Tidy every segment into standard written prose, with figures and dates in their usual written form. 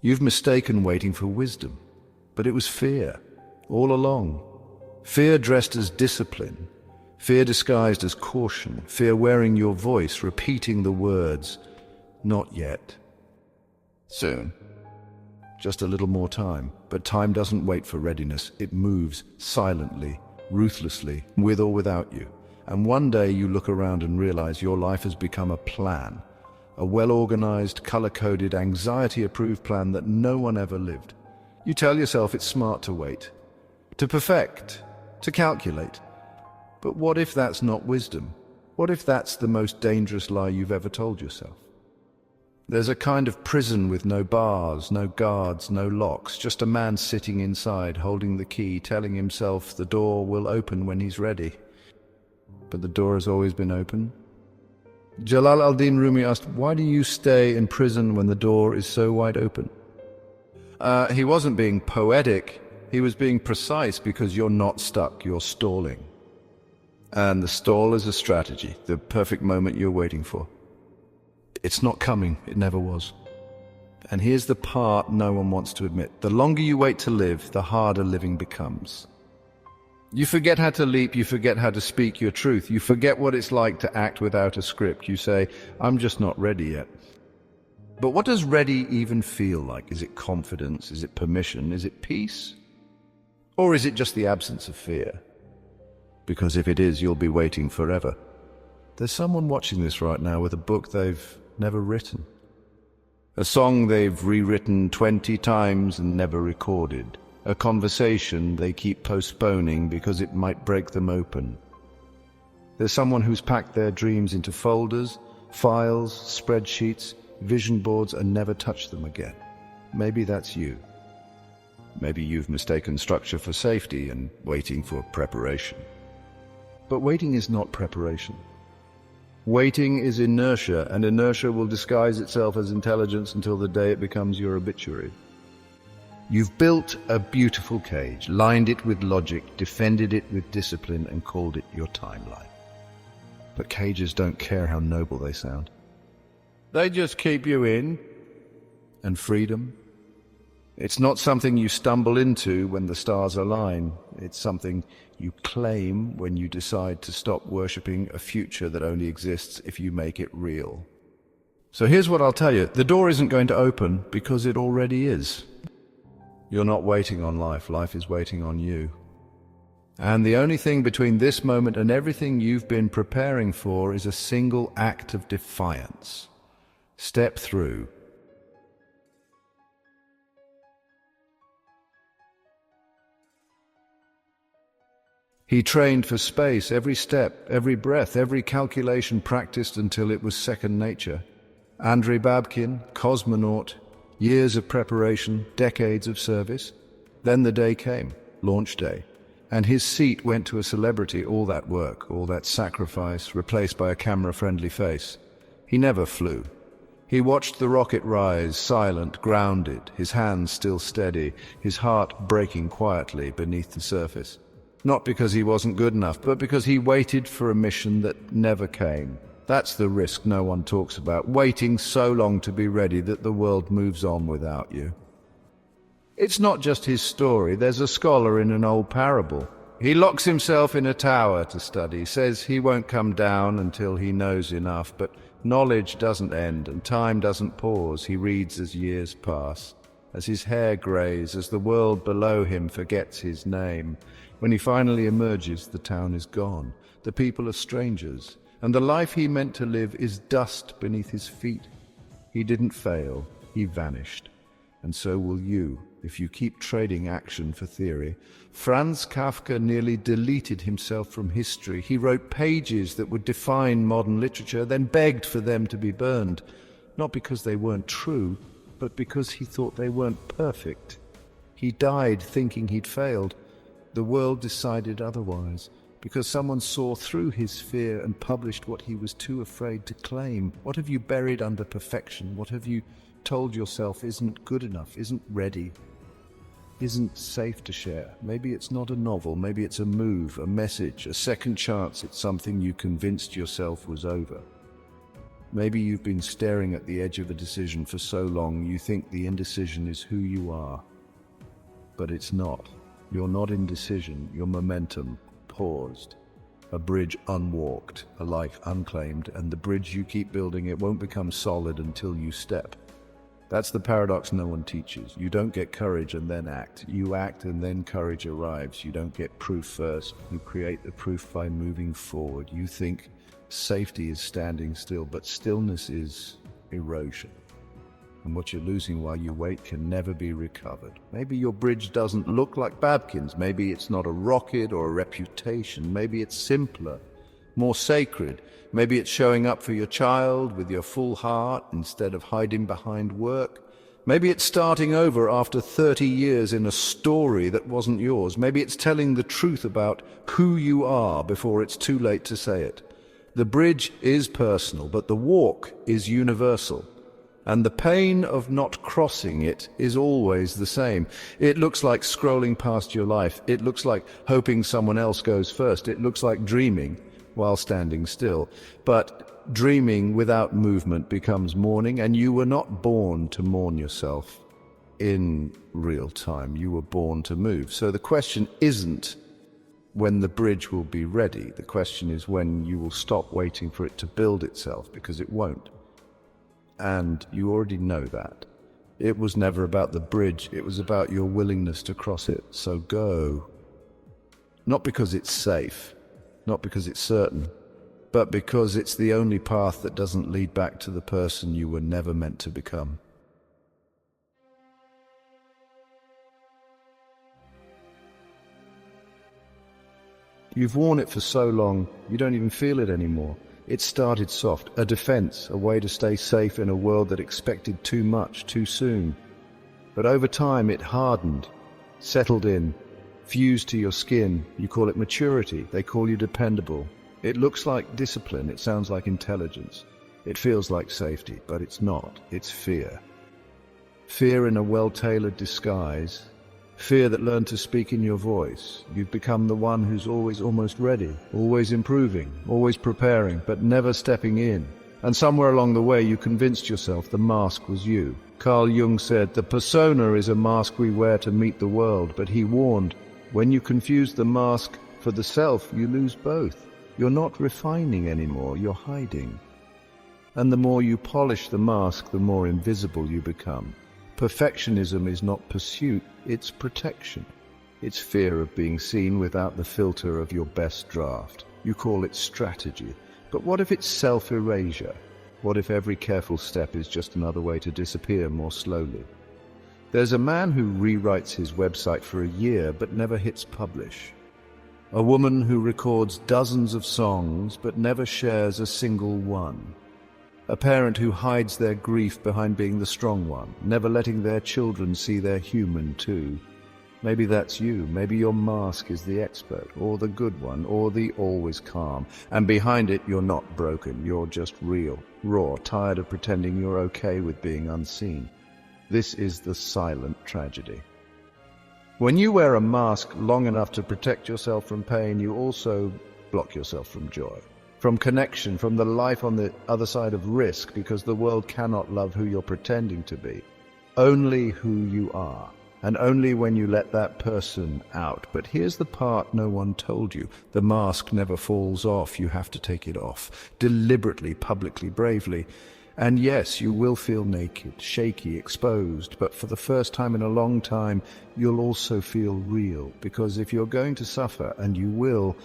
You've mistaken waiting for wisdom, but it was fear, all along. Fear dressed as discipline, fear disguised as caution, fear wearing your voice, repeating the words, "Not yet. Soon. Just a little more time." But time doesn't wait for readiness. It moves silently, ruthlessly, with or without you. And one day you look around and realize your life has become a plan, a well-organized, color-coded, anxiety-approved plan that no one ever lived. You tell yourself it's smart to wait, to perfect, to calculate. But what if that's not wisdom? What if that's the most dangerous lie you've ever told yourself? There's a kind of prison with no bars, no guards, no locks, just a man sitting inside, holding the key, telling himself the door will open when he's ready. But the door has always been open. Jalal al-Din Rumi asked, "Why do you stay in prison when the door is so wide open?" He wasn't being poetic, he was being precise, because you're not stuck, you're stalling. And the stall is a strategy, the perfect moment you're waiting for. It's not coming, it never was. And here's the part no one wants to admit. The longer you wait to live, the harder living becomes. You forget how to leap, you forget how to speak your truth, you forget what it's like to act without a script. You say, "I'm just not ready yet." But what does ready even feel like? Is it confidence? Is it permission? Is it peace? Or is it just the absence of fear? Because if it is, you'll be waiting forever. There's someone watching this right now with a book they've never written. A song they've rewritten 20 times and never recorded. A conversation they keep postponing because it might break them open. There's someone who's packed their dreams into folders, files, spreadsheets, vision boards, and never touched them again. Maybe that's you. Maybe you've mistaken structure for safety and waiting for preparation. But waiting is not preparation. Waiting is inertia, and inertia will disguise itself as intelligence until the day it becomes your obituary. You've built a beautiful cage, lined it with logic, defended it with discipline, and called it your timeline. But cages don't care how noble they sound. They just keep you in. And freedom? It's not something you stumble into when the stars align. It's something you claim when you decide to stop worshipping a future that only exists if you make it real. So here's what I'll tell you. The door isn't going to open because it already is. You're not waiting on life. Life is waiting on you. And the only thing between this moment and everything you've been preparing for is a single act of defiance. Step through. He trained for space, every step, every breath, every calculation practiced until it was second nature. Andrei Babkin, cosmonaut, years of preparation, decades of service. Then the day came, launch day, and his seat went to a celebrity. All that work, all that sacrifice, replaced by a camera-friendly face. He never flew. He watched the rocket rise, silent, grounded, his hands still steady, his heart breaking quietly beneath the surface. Not because he wasn't good enough, but because he waited for a mission that never came. That's the risk no one talks about, waiting so long to be ready that the world moves on without you. It's not just his story. There's a scholar in an old parable. He locks himself in a tower to study, says he won't come down until he knows enough, but knowledge doesn't end and time doesn't pause. He reads as years pass, as his hair grays, as the world below him forgets his name. When he finally emerges, the town is gone. The people are strangers, and the life he meant to live is dust beneath his feet. He didn't fail, he vanished. And so will you, if you keep trading action for theory. Franz Kafka nearly deleted himself from history. He wrote pages that would define modern literature, then begged for them to be burned. Not because they weren't true, but because he thought they weren't perfect. He died thinking he'd failed. The world decided otherwise, because someone saw through his fear and published what he was too afraid to claim. What have you buried under perfection? What have you told yourself isn't good enough, isn't ready, isn't safe to share? Maybe it's not a novel, maybe it's a move, a message, a second chance at something you convinced yourself was over. Maybe you've been staring at the edge of a decision for so long you think the indecision is who you are. But it's not. You're not indecision, you're momentum, paused. A bridge unwalked, a life unclaimed, and the bridge you keep building, it won't become solid until you step. That's the paradox no one teaches. You don't get courage and then act. You act and then courage arrives. You don't get proof first. You create the proof by moving forward. You think safety is standing still, but stillness is erosion. And what you're losing while you wait can never be recovered. Maybe your bridge doesn't look like Babkin's. Maybe it's not a rocket or a reputation. Maybe it's simpler, more sacred. Maybe it's showing up for your child with your full heart instead of hiding behind work. Maybe it's starting over after 30 years in a story that wasn't yours. Maybe it's telling the truth about who you are before it's too late to say it. The bridge is personal, but the walk is universal. And the pain of not crossing it is always the same. It looks like scrolling past your life. It looks like hoping someone else goes first. It looks like dreaming while standing still. But dreaming without movement becomes mourning, and you were not born to mourn yourself in real time. You were born to move. So the question isn't when the bridge will be ready. The question is when you will stop waiting for it to build itself, because it won't. And you already know that. It was never about the bridge, it was about your willingness to cross it. So go. Not because it's safe, not because it's certain, but because it's the only path that doesn't lead back to the person you were never meant to become. You've worn it for so long, you don't even feel it anymore. It started soft, a defense, a way to stay safe in a world that expected too much, too soon. But over time it hardened, settled in, fused to your skin. You call it maturity, they call you dependable. It looks like discipline, it sounds like intelligence. It feels like safety, but it's not, it's fear. Fear in a well-tailored disguise. Fear that learned to speak in your voice. You've become the one who's always almost ready, always improving, always preparing, but never stepping in. And somewhere along the way you convinced yourself the mask was you. Carl Jung said, the persona is a mask we wear to meet the world, but he warned, when you confuse the mask for the self, you lose both. You're not refining anymore, you're hiding. And the more you polish the mask, the more invisible you become. Perfectionism is not pursuit, it's protection. It's fear of being seen without the filter of your best draft. You call it strategy. But what if it's self-erasure? What if every careful step is just another way to disappear more slowly? There's a man who rewrites his website for a year but never hits publish. A woman who records dozens of songs but never shares a single one. A parent who hides their grief behind being the strong one, never letting their children see they're human too. Maybe that's you. Maybe your mask is the expert, or the good one, or the always calm. And behind it, you're not broken. You're just real, raw, tired of pretending you're okay with being unseen. This is the silent tragedy. When you wear a mask long enough to protect yourself from pain, you also block yourself from joy. From connection, from the life on the other side of risk, because the world cannot love who you're pretending to be. Only who you are, and only when you let that person out. But here's the part no one told you. The mask never falls off, you have to take it off. Deliberately, publicly, bravely. And yes, you will feel naked, shaky, exposed, but for the first time in a long time, you'll also feel real. Because if you're going to suffer, and you will,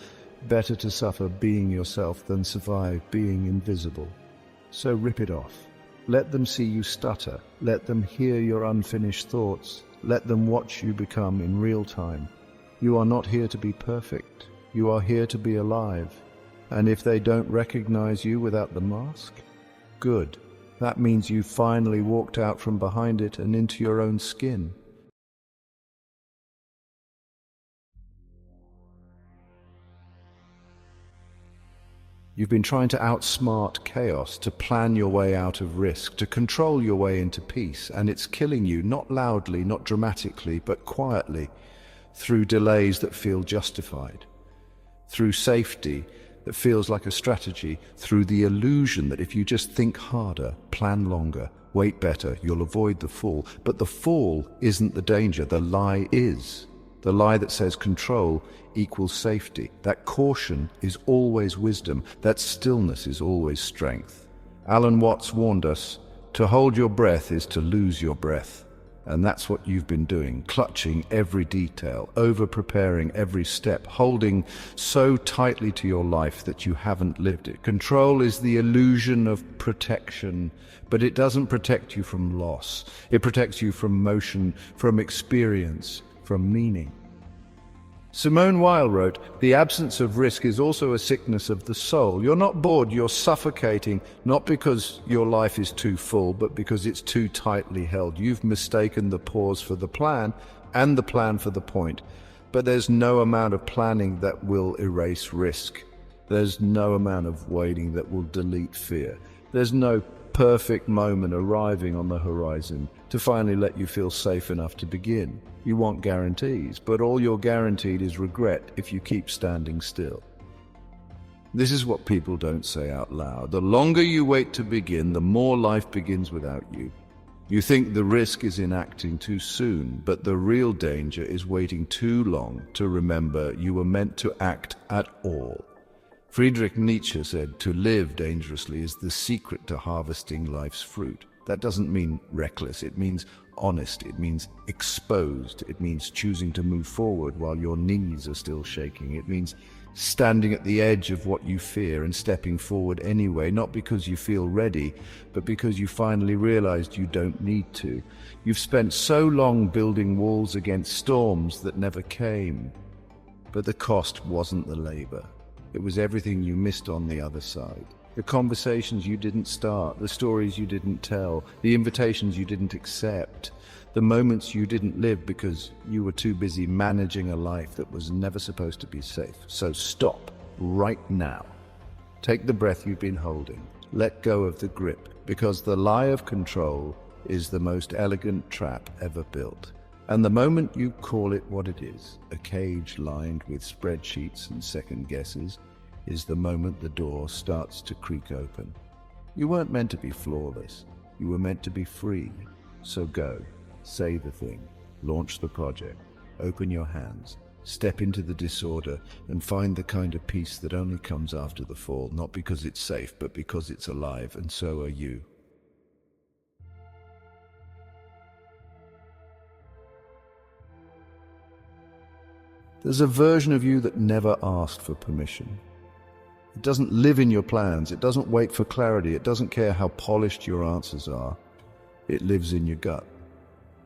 better to suffer being yourself than survive being invisible. So rip it off. Let them see you stutter. Let them hear your unfinished thoughts. Let them watch you become in real time. You are not here to be perfect. You are here to be alive. And if they don't recognize you without the mask, good. That means you finally walked out from behind it and into your own skin. You've been trying to outsmart chaos, to plan your way out of risk, to control your way into peace, and it's killing you, not loudly, not dramatically, but quietly, through delays that feel justified, through safety that feels like a strategy through the illusion that if you just think harder, plan longer, wait better, you'll avoid the fall. But the fall isn't the danger, the lie is. The lie that says control equals safety. That caution is always wisdom. That stillness is always strength. Alan Watts warned us, to hold your breath is to lose your breath. And that's what you've been doing, clutching every detail, over-preparing every step, holding so tightly to your life that you haven't lived it. Control is the illusion of protection, but it doesn't protect you from loss. It protects you from motion, from experience, from meaning. Simone Weil wrote, "The absence of risk is also a sickness of the soul." You're not bored, you're suffocating, not because your life is too full, but because it's too tightly held. You've mistaken the pause for the plan and the plan for the point. But there's no amount of planning that will erase risk. There's no amount of waiting that will delete fear. There's no perfect moment arriving on the horizon to finally let you feel safe enough to begin. You want guarantees, but all you're guaranteed is regret if you keep standing still. This is what people don't say out loud. The longer you wait to begin, the more life begins without you. You think the risk is in acting too soon, but the real danger is waiting too long to remember you were meant to act at all. Friedrich Nietzsche said, "To live dangerously is the secret to harvesting life's fruit." That doesn't mean reckless, it means honest, it means exposed, it means choosing to move forward while your knees are still shaking. It means standing at the edge of what you fear and stepping forward anyway, not because you feel ready, but because you finally realized you don't need to. You've spent so long building walls against storms that never came, but the cost wasn't the labor. It was everything you missed on the other side. The conversations you didn't start, the stories you didn't tell, the invitations you didn't accept, the moments you didn't live because you were too busy managing a life that was never supposed to be safe. So stop right now. Take the breath you've been holding. Let go of the grip, because the lie of control is the most elegant trap ever built. And the moment you call it what it is, a cage lined with spreadsheets and second guesses, is the moment the door starts to creak open. You weren't meant to be flawless. You were meant to be free. So go, say the thing, launch the project, open your hands, step into the disorder, and find the kind of peace that only comes after the fall, not because it's safe, but because it's alive, and so are you. There's a version of you that never asked for permission. It doesn't live in your plans. It doesn't wait for clarity. It doesn't care how polished your answers are. It lives in your gut,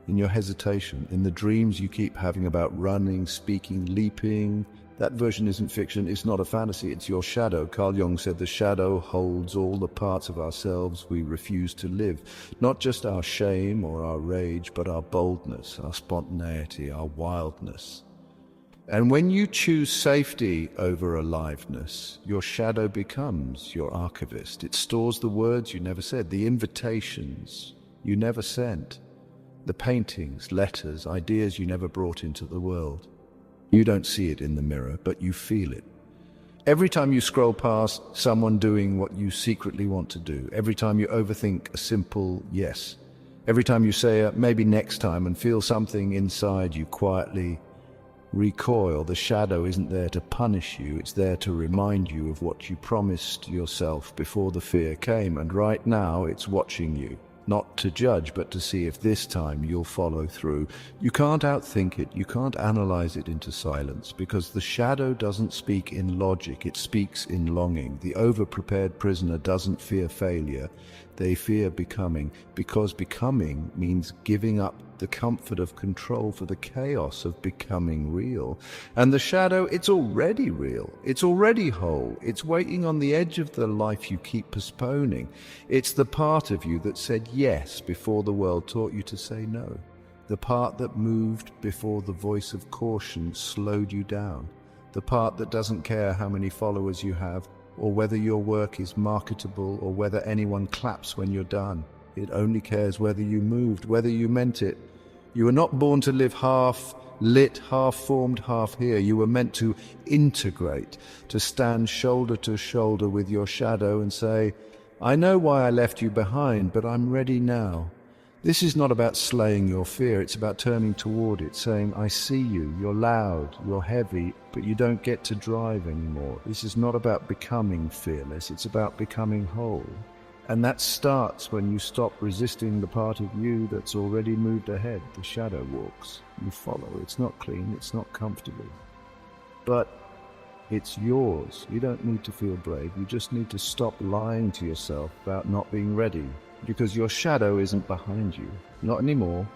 in your hesitation, in the dreams you keep having about running, speaking, leaping. That version isn't fiction. It's not a fantasy. It's your shadow. Carl Jung said the shadow holds all the parts of ourselves we refuse to live. Not just our shame or our rage, but our boldness, our spontaneity, our wildness. And when you choose safety over aliveness, your shadow becomes your archivist. It stores the words you never said, the invitations you never sent, the paintings, letters, ideas you never brought into the world. You don't see it in the mirror, but you feel it. Every time you scroll past someone doing what you secretly want to do, every time you overthink a simple yes, every time you say a maybe next time and feel something inside you quietly recoil, the shadow isn't there to punish you, it's there to remind you of what you promised yourself before the fear came. And right now it's watching you, not to judge, but to see if this time you'll follow through. You can't outthink it, you can't analyze it into silence, because the shadow doesn't speak in logic, it speaks in longing. The overprepared prisoner doesn't fear failure, they fear becoming, because becoming means giving up the comfort of control for the chaos of becoming real. And the shadow, it's already real, it's already whole, it's waiting on the edge of the life you keep postponing. It's the part of you that said yes before the world taught you to say no. The part that moved before the voice of caution slowed you down. The part that doesn't care how many followers you have, or whether your work is marketable, or whether anyone claps when you're done. It only cares whether you moved, whether you meant it, You were not born to live half lit, half formed, half here. You were meant to integrate, to stand shoulder to shoulder with your shadow and say, I know why I left you behind, but I'm ready now. This is not about slaying your fear, it's about turning toward it, saying, I see you, you're loud, you're heavy, but you don't get to drive anymore. This is not about becoming fearless, it's about becoming whole. And that starts when you stop resisting the part of you that's already moved ahead. The shadow walks, you follow. It's not clean, it's not comfortable, but it's yours. You don't need to feel brave, you just need to stop lying to yourself about not being ready. Because your shadow isn't behind you, not anymore.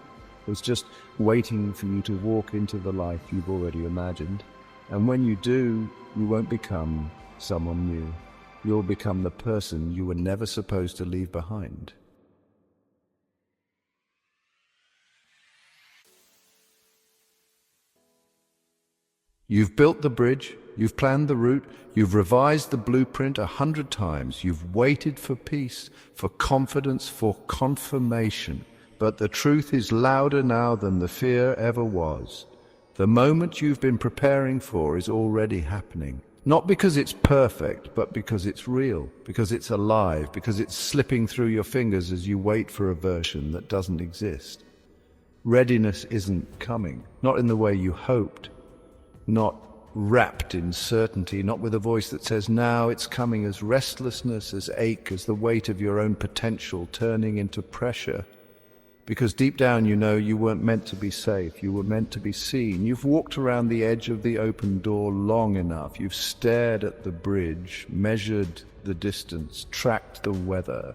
It's just waiting for you to walk into the life you've already imagined. And when you do, you won't become someone new. You'll become the person you were never supposed to leave behind. You've built the bridge, you've planned the route, you've revised the blueprint 100 times, you've waited for peace, for confidence, for confirmation. But the truth is louder now than the fear ever was. The moment you've been preparing for is already happening. Not because it's perfect, but because it's real, because it's alive, because it's slipping through your fingers as you wait for a version that doesn't exist. Readiness isn't coming, not in the way you hoped. Not wrapped in certainty, not with a voice that says, now it's coming, as restlessness, as ache, as the weight of your own potential turning into pressure. Because deep down you know you weren't meant to be safe, you were meant to be seen. You've walked around the edge of the open door long enough, you've stared at the bridge, measured the distance, tracked the weather.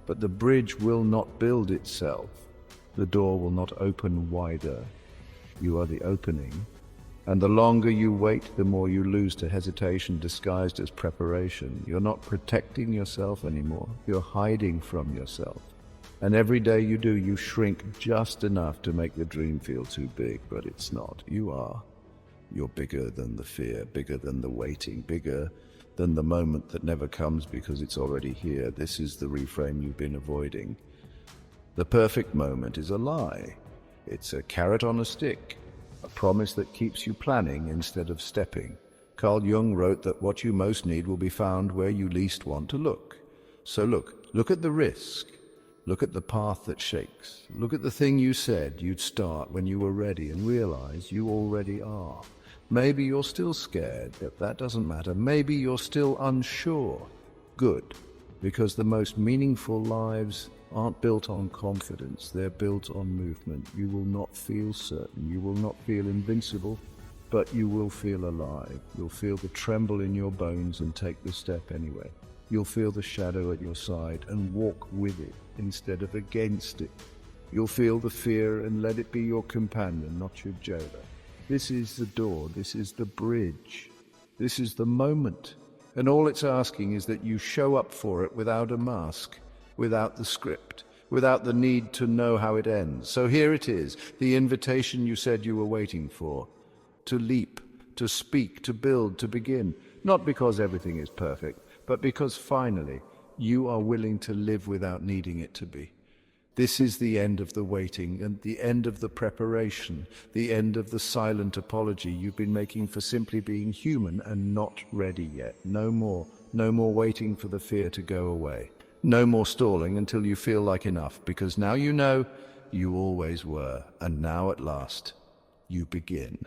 But the bridge will not build itself, the door will not open wider. You are the opening. And the longer you wait, the more you lose to hesitation disguised as preparation. You're not protecting yourself anymore. You're hiding from yourself. And every day you do, you shrink just enough to make the dream feel too big, but it's not. You are. You're bigger than the fear, bigger than the waiting, bigger than the moment that never comes because it's already here. This is the reframe you've been avoiding. The perfect moment is a lie. It's a carrot on a stick. A promise that keeps you planning instead of stepping. Carl Jung wrote that what you most need will be found where you least want to look. So look at the risk. Look at the path that shakes. Look at the thing you said you'd start when you were ready and realize you already are. Maybe you're still scared, but that doesn't matter. Maybe you're still unsure. Good, because the most meaningful lives aren't built on confidence, they're built on movement. You will not feel certain, you will not feel invincible, but you will feel alive. You'll feel the tremble in your bones and take the step anyway. You'll feel the shadow at your side and walk with it instead of against it. You'll feel the fear and let it be your companion, not your jailer. This is the door, this is the bridge, this is the moment. And all it's asking is that you show up for it without a mask, without the script, without the need to know how it ends. So here it is, the invitation you said you were waiting for. To leap, to speak, to build, to begin. Not because everything is perfect, but because finally you are willing to live without needing it to be. This is the end of the waiting and the end of the preparation, the end of the silent apology you've been making for simply being human and not ready yet. No more waiting for the fear to go away. No more stalling until you feel like enough, because now you know you always were, and now at last you begin.